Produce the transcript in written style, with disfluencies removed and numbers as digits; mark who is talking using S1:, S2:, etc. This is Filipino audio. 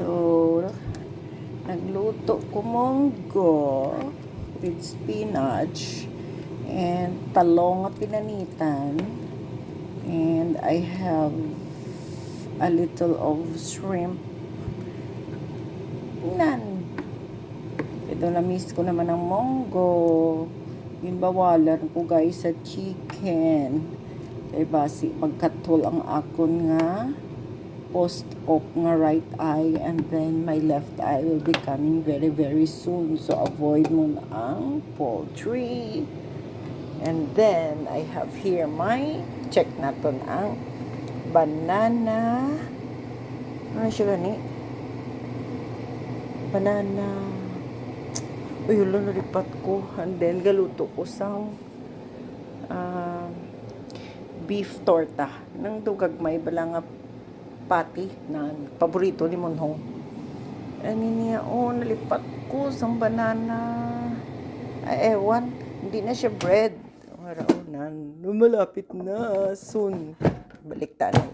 S1: So, nagluto ko munggo with spinach and talong na pinanitan. And I have a little of shrimp. Ito na-miss ko naman ng munggo. Ginbawalan ko guys sa chicken. Kaya basi magkatol ang akon nga post-op nga right eye, and then my left eye will be coming very very soon, so avoid mo na ang poultry. And then I have here my check naton ang banana. Ano siya gani? Banana. Uy, yun lang nalipat ko. And then galuto ko sang beef torta nang dugagmay bala nga patty na paborito ni Monhong. Ano niya, nalipat ko sang banana. Ay, ewan, hindi na siya bread. Maraunan, malapit na, soon. Balik tayo.